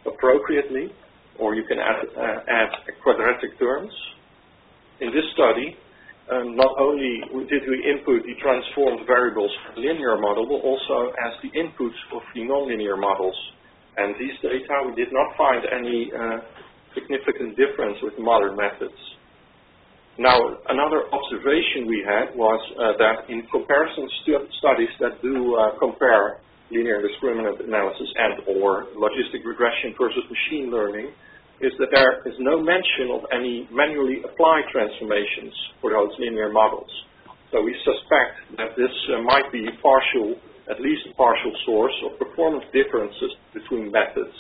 appropriately, or you can add quadratic terms. In this study, not only did we input the transformed variables for the linear model, but also as the inputs of the nonlinear models. And these data, we did not find any significant difference with modern methods. Now, another observation we had was that in comparison studies that do compare linear discriminant analysis and or logistic regression versus machine learning, is that there is no mention of any manually applied transformations for those linear models. So we suspect that this might be partial, at least a partial source of performance differences between methods.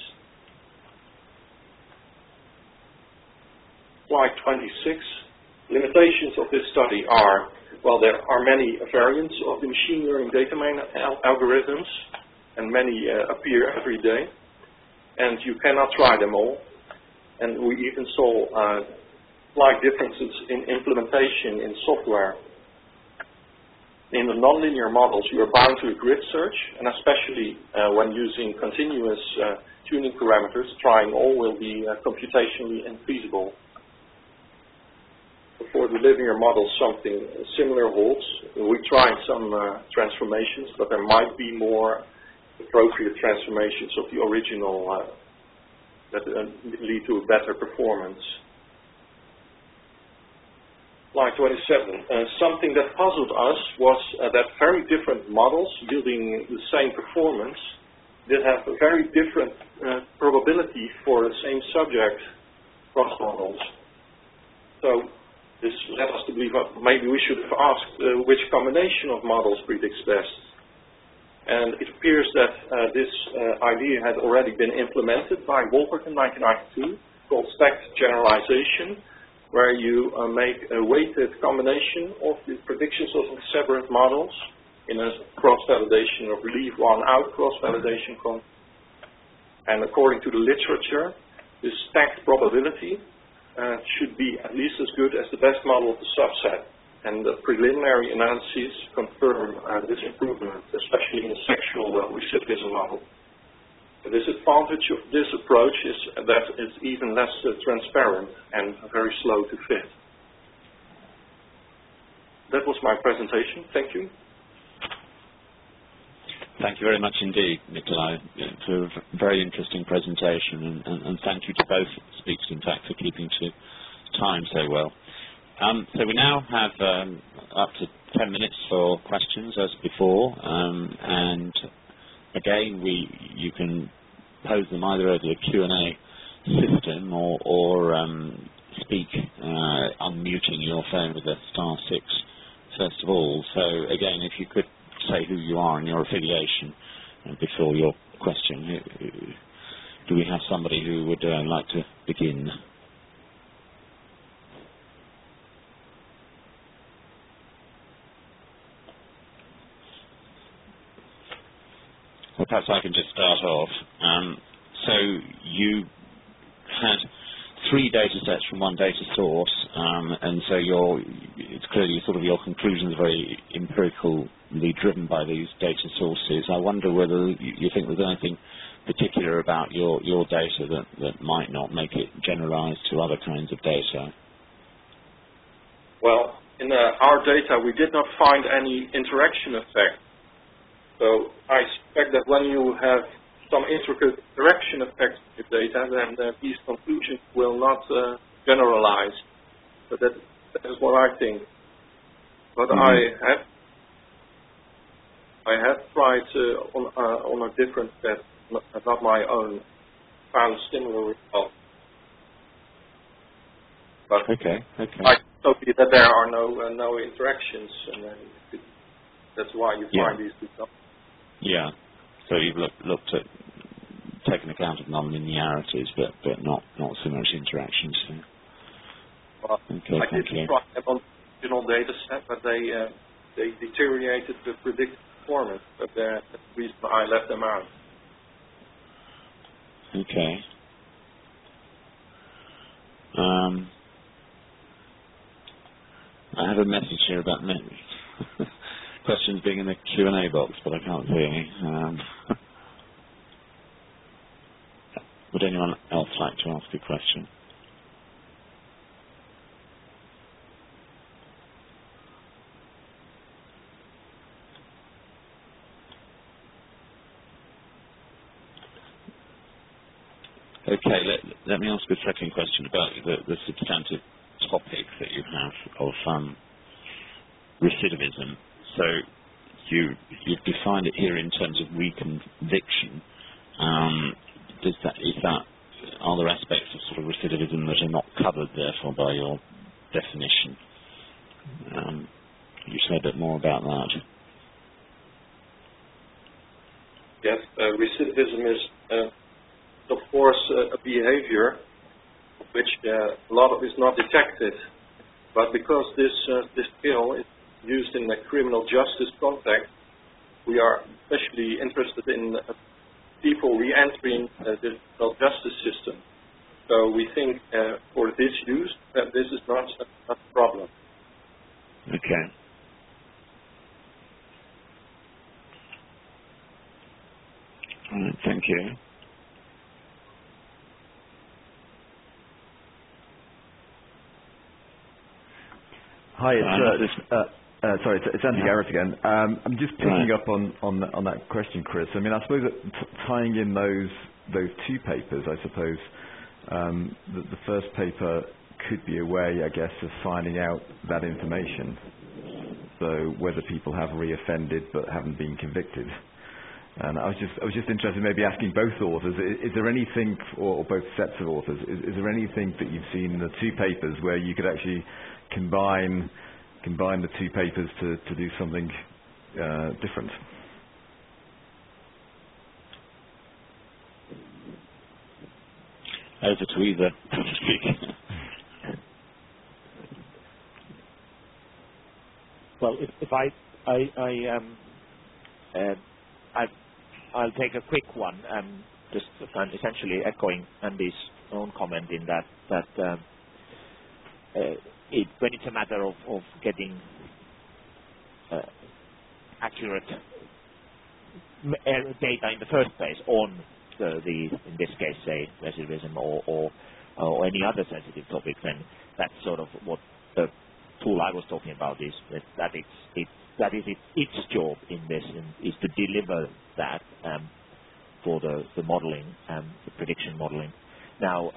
Slide 26. Limitations of this study are, well, there are many variants of the machine learning data mining algorithms, and many appear every day, and you cannot try them all. And we even saw slight differences in implementation in software. In the nonlinear models, you are bound to a grid search, and especially when using continuous tuning parameters, trying all will be computationally infeasible. For the linear model, something similar holds. We tried some transformations, but there might be more appropriate transformations of the original that lead to a better performance. Slide 27. Something that puzzled us was that very different models yielding the same performance did have a very different probability for the same subject across models. So this led us to believe that maybe we should have asked which combination of models predicts best. And it appears that this idea had already been implemented by Wolpert in 1992, called stacked generalization, where you make a weighted combination of the predictions of separate models in a cross-validation of leave one out cross-validation. And according to the literature, this stacked probability should be at least as good as the best model of the subset. And the preliminary analyses confirm this improvement, especially in the sexual recidivism model. The disadvantage of this approach is that it's even less transparent and very slow to fit. That was my presentation. Thank you. Thank you very much indeed, Nikolaj, for a very interesting presentation, and thank you to both speakers, in fact, for keeping to time so well. So we now have up to 10 minutes for questions as before, and again, you can pose them either over the Q&A system or speak unmuting your phone with a *6 first of all. So again, if you could say who you are and your affiliation before your question. Do we have somebody who would like to begin? Well, perhaps I can just start off. So you had 3 data sets from one data source, and so it's clearly sort of your conclusions are very empirically driven by these data sources. I wonder whether you think there's anything particular about your data that might not make it generalized to other kinds of data. Well, in our data, we did not find any interaction effect. So I suspect that when you have some intricate interaction effects with data, then these conclusions will not generalize. But that is what I think. But I have tried on a different set, not my own, found similar results. But okay. I totally that there are no interactions, and that's why you find these results. Yeah. So you've looked at taken account of non-linearities, but not so much interactions. So. Well, okay, I did try them on the original data set, but they deteriorated the predicted performance. But that's the reason I left them out. Okay. I have a message here about questions being in the Q&A box, but I can't see any. Would anyone else like to ask a question? Okay, let me ask a second question about the substantive topic that you have of recidivism. So you've defined it here in terms of reconviction. Are there aspects of sort of recidivism that are not covered, therefore, by your definition? Can you say a bit more about that? Yes, recidivism is, of course, a behavior which a lot of is not detected, but because this skill is used in the criminal justice context, we are especially interested in people re-entering the criminal justice system. So we think for this use that this is not a problem. Okay. All right, thank you. Hi, it's Andy Garrett again. I'm just picking up on that question, Chris. I mean, I suppose that tying in those 2 papers, I suppose the first paper could be a way, I guess, of finding out that information. So whether people have reoffended but haven't been convicted. And I was just interested in maybe asking both authors, is there anything, or both sets of authors, is there anything that you've seen in the 2 papers where you could actually combine the 2 papers to do something different? Over to either, so to speak. Well, if I'll take a quick one, just essentially echoing Andy's own comment in that when it's a matter of getting accurate data in the first place on in this case, say, recidivism or any other sensitive topic, then that's sort of what the tool I was talking about is. That is its job in this, is to deliver that for the modeling, the prediction modeling. Now,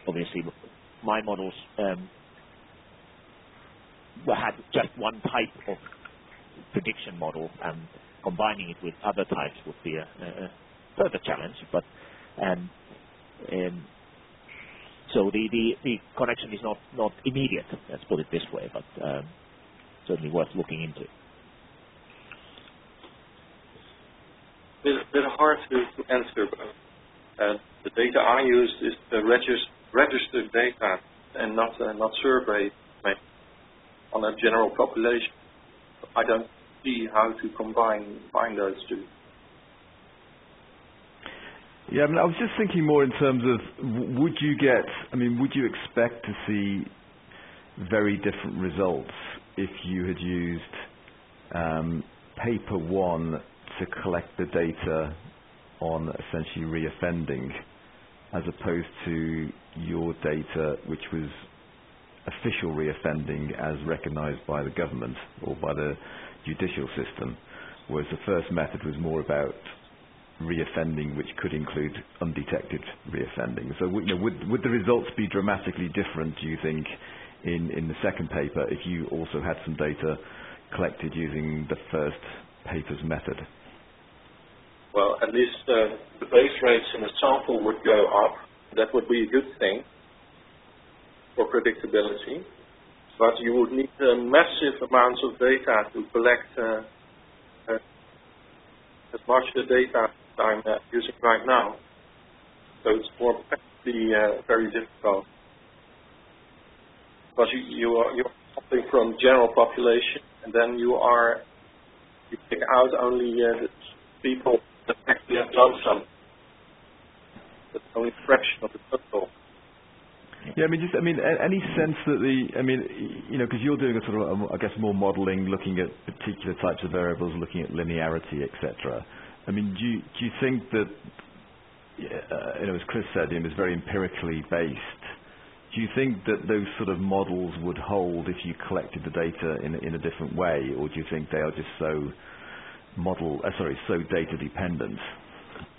obviously, my models had just one type of prediction model, and combining it with other types would be a further challenge. But so the connection is not immediate. Let's put it this way, but certainly worth looking into. bit hard to answer, but the data I used is the registered data and not survey on a general population. I don't see how to combine those two. Yeah, I mean, I was just thinking more in terms of would you expect to see very different results if you had used paper 1 to collect the data on essentially reoffending, as opposed to your data which was official reoffending as recognised by the government or by the judicial system, whereas the first method was more about reoffending, which could include undetected reoffending. So would the results be dramatically different, do you think, in the second paper if you also had some data collected using the first paper's method? Well, at least the base rates in the sample would go up. That would be a good thing for predictability. But you would need massive amounts of data to collect as much of the data I'm using right now. So it's more practically very difficult. Because you're something from general population, and then you pick out only the people that actually have done something. That's only a fraction of the total. Yeah, any sense that because you're doing a sort of, I guess, more modelling, looking at particular types of variables, looking at linearity, etc. Do you think that, as Chris said, it's very empirically based. Do you think that those sort of models would hold if you collected the data in a different way, or do you think they are just so data dependent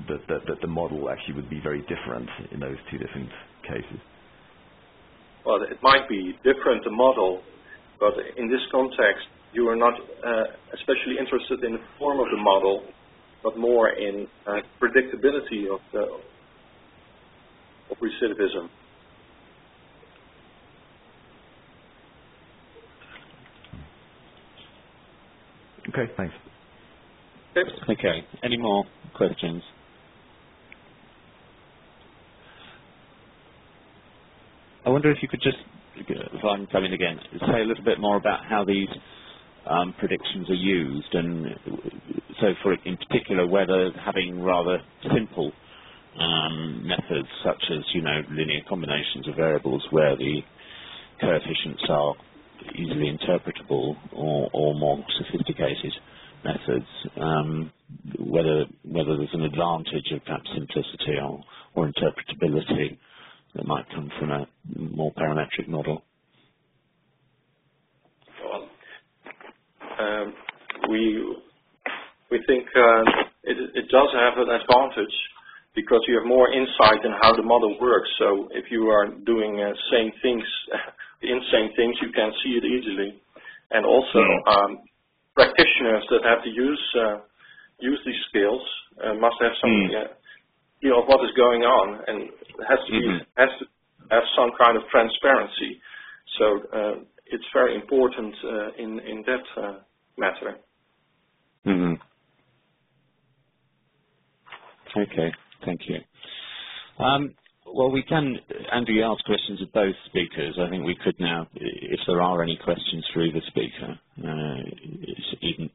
that the model actually would be very different in those two different cases? Well, it might be different, the model, but in this context, you are not especially interested in the form of the model, but more in predictability of recidivism. Okay, thanks. Okay, any more questions? I wonder if you could just, if I'm coming again, say a little bit more about how these predictions are used, and so in particular whether having rather simple methods such as linear combinations of variables where the coefficients are easily interpretable, or more sophisticated methods, whether there's an advantage of perhaps simplicity or interpretability that might come from a more parametric model. We think it does have an advantage because you have more insight in how the model works. So if you are doing same things, you can see it easily. And also practitioners that have to use these skills must have some idea of what is going on, and it has to have some kind of transparency. So it's very important in that matter. Okay, thank you. Well, we can, Andrew, ask questions of both speakers. I think we could now, if there are any questions for either speaker, even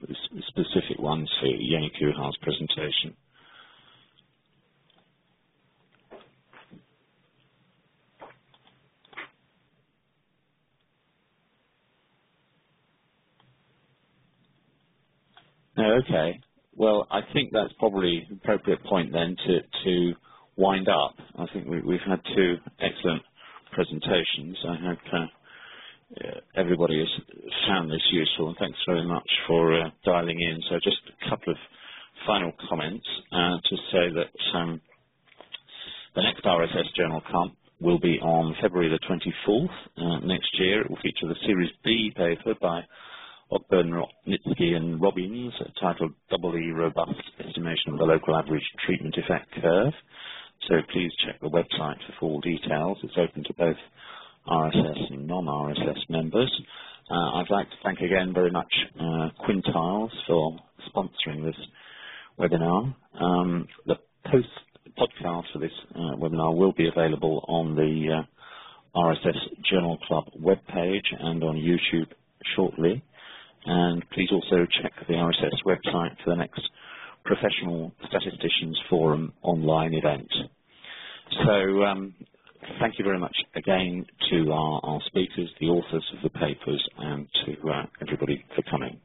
specific ones for Jouni Kuha's presentation. No, okay. Well, I think that's probably an appropriate point then to wind up. I think we've had two excellent presentations. I hope everybody has found this useful, and thanks very much for dialing in. So just a couple of final comments to say that the next RSS Journal Camp will be on February the 24th next year. It will feature the Series B paper by Ogburn, Nitsky and Robbins, titled Doubly Robust Estimation of the Local Average Treatment Effect Curve. So please check the website for full details. It's open to both RSS and non-RSS members. I'd like to thank again very much Quintiles for sponsoring this webinar. The podcast for this webinar will be available on the RSS Journal Club webpage and on YouTube shortly. And please also check the RSS website for the next Professional Statisticians Forum online event. So thank you very much again to our speakers, the authors of the papers, and to everybody for coming.